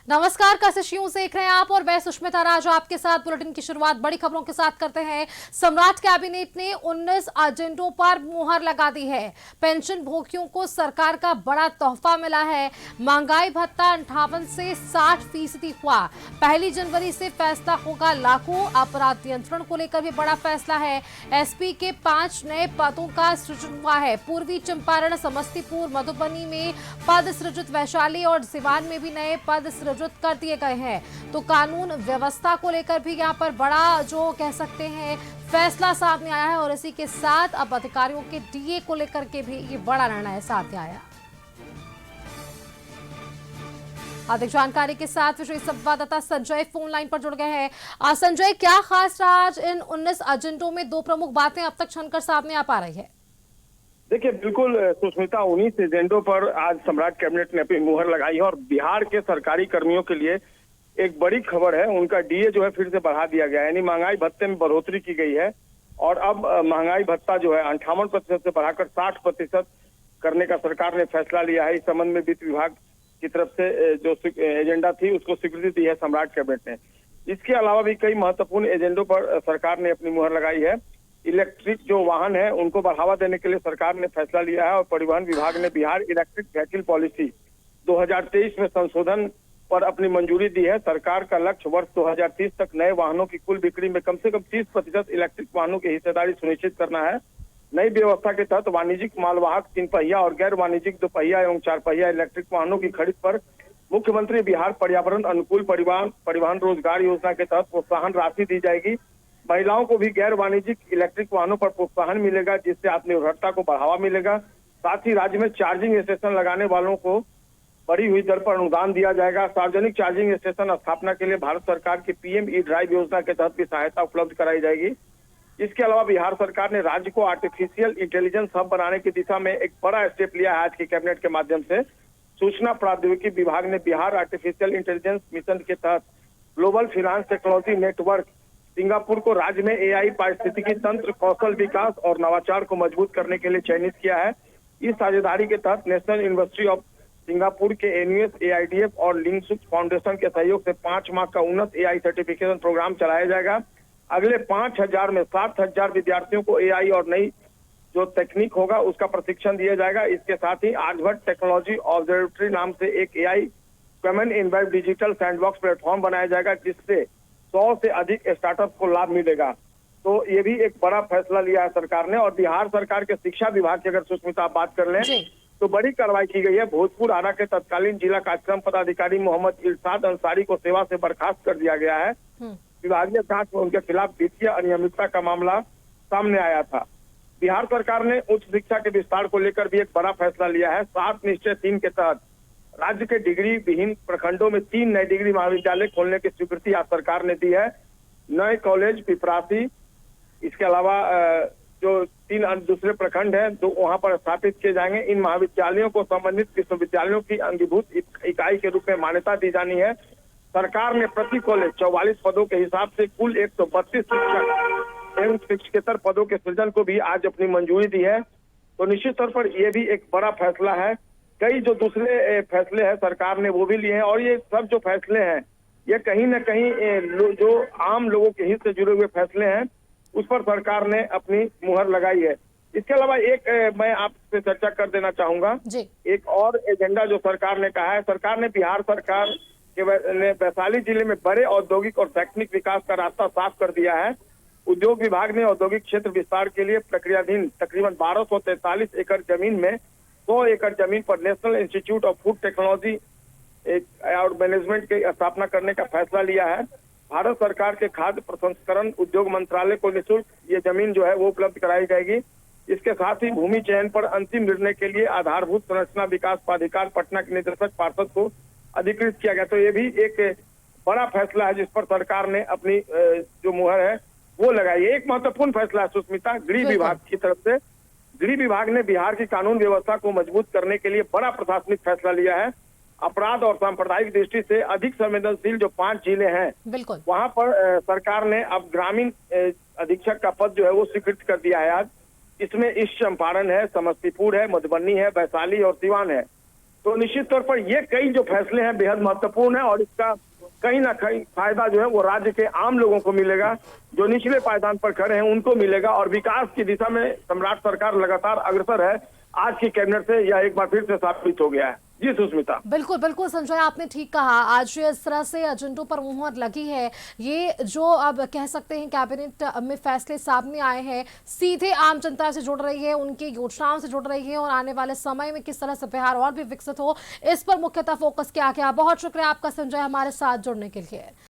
नमस्कार, कशिशयों देख रहे हैं आप और मैं सुष्मिता राज आपके साथ। बुलेटिन की शुरुआत बड़ी खबरों के साथ करते हैं। सम्राट कैबिनेट ने 19 एजेंडों पर मुहर लगा दी है। पेंशन भोगियों को सरकार का बड़ा तोहफा मिला है। महंगाई भत्ता 58 से 60% हुआ। 1 जनवरी से फैसला होगा लागू। अपराध नियंत्रण को लेकर भी बड़ा फैसला है। एसपी के 5 नए पदों का सृजन हुआ है। पूर्वी चंपारण, समस्तीपुर, मधुबनी में पद सृजित, वैशाली और सिवान में भी नए पद सृजित कर दिए गए हैं। तो कानून व्यवस्था को लेकर भी यहाँ पर बड़ा जो कह सकते हैं फैसला सामने आया है और इसी के साथ अब अधिकारियों के डीए को लेकर के भी ये बड़ा निर्णय सामने आया। अधिक जानकारी के साथ विशेष संवाददाता संजय फोन लाइन पर जुड़ गए हैं। संजय, क्या खास रहा आज इन 19 एजेंडों में? 2 प्रमुख बातें अब तक छनकर सामने आ पा रही है। देखिए, बिल्कुल सुष्मिता, 19 एजेंडों पर आज सम्राट कैबिनेट ने अपनी मुहर लगाई है और बिहार के सरकारी कर्मियों के लिए एक बड़ी खबर है। उनका डीए जो है फिर से बढ़ा दिया गया है, यानी महंगाई भत्ते में बढ़ोतरी की गई है और अब महंगाई भत्ता जो है 58% से बढ़ाकर 60% करने का सरकार ने फैसला लिया है। इस संबंध में वित्त विभाग की तरफ से जो एजेंडा थी उसको स्वीकृति दी है सम्राट कैबिनेट ने। इसके अलावा भी कई महत्वपूर्ण एजेंडों पर सरकार ने अपनी मुहर लगाई है। इलेक्ट्रिक जो वाहन है उनको बढ़ावा देने के लिए सरकार ने फैसला लिया है और परिवहन विभाग ने बिहार इलेक्ट्रिक व्हीकल पॉलिसी 2023 में संशोधन पर अपनी मंजूरी दी है। सरकार का लक्ष्य वर्ष 2030 तक नए वाहनों की कुल बिक्री में कम से कम 30% इलेक्ट्रिक वाहनों की हिस्सेदारी सुनिश्चित करना है। नई व्यवस्था के तहत वाणिज्यिक मालवाहक 3 पहिया और गैर वाणिज्यिक 2 पहिया एवं 4 पहिया इलेक्ट्रिक वाहनों की खरीद पर मुख्यमंत्री बिहार पर्यावरण अनुकूल परिवहन रोजगार योजना के तहत प्रोत्साहन राशि दी जाएगी। महिलाओं को भी गैर वाणिज्यिक इलेक्ट्रिक वाहनों पर प्रोत्साहन मिलेगा, जिससे आत्मनिर्भरता को बढ़ावा मिलेगा। साथ ही राज्य में चार्जिंग स्टेशन लगाने वालों को बढ़ी हुई दर पर अनुदान दिया जाएगा। सार्वजनिक चार्जिंग स्टेशन स्थापना के लिए भारत सरकार की पीएम ई ड्राइव योजना के तहत भी सहायता उपलब्ध कराई जाएगी। इसके अलावा बिहार सरकार ने राज्य को आर्टिफिशियल इंटेलिजेंस हब बनाने की दिशा में एक बड़ा स्टेप लिया है। आज की कैबिनेट के माध्यम से सूचना प्रौद्योगिकी विभाग ने बिहार आर्टिफिशियल इंटेलिजेंस मिशन के तहत global finance technology network Singapore को राज्य में एआई, पारिस्थितिकी तंत्र, कौशल विकास और नवाचार को मजबूत करने के लिए चयनित किया है। इस साझेदारी के तहत नेशनल यूनिवर्सिटी ऑफ सिंगापुर के एनयूएस, एआईडीएफ और लिंगसुक फाउंडेशन के सहयोग से 5 माह का उन्नत एआई सर्टिफिकेशन प्रोग्राम चलाया जाएगा। अगले 5000 में 7000 विद्यार्थियों को एआई और नई जो तकनीक होगा उसका प्रशिक्षण दिया जाएगा। इसके साथ ही आर्यभट्ट टेक्नोलॉजी ऑब्जर्वेटरी नाम से एक एआई कॉमन इनवाइव डिजिटल सैंडबॉक्स प्लेटफॉर्म बनाया जाएगा, जिससे 100 से अधिक स्टार्टअप को लाभ मिलेगा। तो ये भी एक बड़ा फैसला लिया है सरकार ने। और बिहार सरकार के शिक्षा विभाग की अगर सुष्मिता आप बात कर लें तो बड़ी कार्रवाई की गई है। भोजपुर आरा के तत्कालीन जिला कार्यक्रम पदाधिकारी मोहम्मद इरशाद अंसारी को सेवा से बर्खास्त कर दिया गया है। विभागीय जांच में उनके खिलाफ वित्तीय अनियमितता का मामला सामने आया था। बिहार सरकार ने उच्च शिक्षा के विस्तार को लेकर भी एक बड़ा फैसला लिया है। 7 निश्चय 3 के तहत राज्य के डिग्री विहीन प्रखंडों में 3 नए डिग्री महाविद्यालय खोलने की स्वीकृति आज सरकार ने दी है। नए कॉलेज पिपरासी, इसके अलावा जो 3 दूसरे प्रखंड हैं तो वहां पर स्थापित किए जाएंगे। इन महाविद्यालयों को संबंधित विश्वविद्यालयों की अंगीभूत इकाई के रूप में मान्यता दी जानी है। सरकार ने प्रति कॉलेज 44 पदों के हिसाब से कुल 132 शिक्षक एवं शिक्षकेतर पदों के सृजन को भी आज अपनी मंजूरी दी है। तो निश्चित तौर पर यह भी एक बड़ा फैसला है। कई जो दूसरे फैसले हैं सरकार ने वो भी लिए हैं और ये सब जो फैसले हैं ये कहीं न कहीं जो आम लोगों के हित से जुड़े हुए फैसले हैं उस पर सरकार ने अपनी मुहर लगाई है। इसके अलावा एक मैं आपसे चर्चा कर देना चाहूंगा, एक और एजेंडा जो सरकार ने कहा है। सरकार ने बिहार सरकार ने वैशाली जिले में बड़े औद्योगिक और शैक्षणिक विकास का रास्ता साफ कर दिया है। उद्योग विभाग ने औद्योगिक क्षेत्र विस्तार के लिए प्रक्रियाधीन तकरीबन 1243 एकड़ जमीन में 100 एकड़ जमीन पर national institute of food technology और मैनेजमेंट की स्थापना करने का फैसला लिया है। भारत सरकार के खाद्य प्रसंस्करण उद्योग मंत्रालय को निःशुल्क ये जमीन जो है वो उपलब्ध कराई जाएगी। इसके साथ ही भूमि चयन पर अंतिम निर्णय के लिए आधारभूत संरचना विकास प्राधिकार पटना के निदेशक पार्षद को अधिकृत किया गया। तो ये भी एक बड़ा फैसला है जिस पर सरकार ने अपनी जो मुहर है वो लगाई है। एक महत्वपूर्ण फैसला है सुष्मिता, गृह विभाग की तरफ से। गृह विभाग ने बिहार की कानून व्यवस्था को मजबूत करने के लिए बड़ा प्रशासनिक फैसला लिया है। अपराध और सांप्रदायिक दृष्टि से अधिक संवेदनशील जो 5 जिले हैं वहां पर सरकार ने अब ग्रामीण अधीक्षक का पद जो है वो स्वीकृत कर दिया है आज। इसमें ईस्ट चंपारण है, समस्तीपुर है, मधुबनी है, वैशाली और सिवान है। तो निश्चित तौर पर ये कई जो फैसले हैं बेहद महत्वपूर्ण है और इसका कहीं ना कहीं फायदा जो है वो राज्य के आम लोगों को मिलेगा, जो निचले पायदान पर खड़े हैं उनको मिलेगा और विकास की दिशा में सम्राट सरकार लगातार अग्रसर है। आज की कैबिनेट से यह एक बार फिर से साबित हो गया है। जी सुष्मिता। बिल्कुल बिल्कुल संजय, आपने ठीक कहा। आज इस तरह से एजेंडों पर मुहर लगी है, ये जो अब कह सकते हैं कैबिनेट में फैसले सामने आए हैं, सीधे आम जनता से जुड़ रही है, उनकी योजनाओं से जुड़ रही है और आने वाले समय में किस तरह से बिहार और भी विकसित हो, इस पर मुख्यतः फोकस किया गया। बहुत शुक्रिया आपका संजय, हमारे साथ जुड़ने के लिए।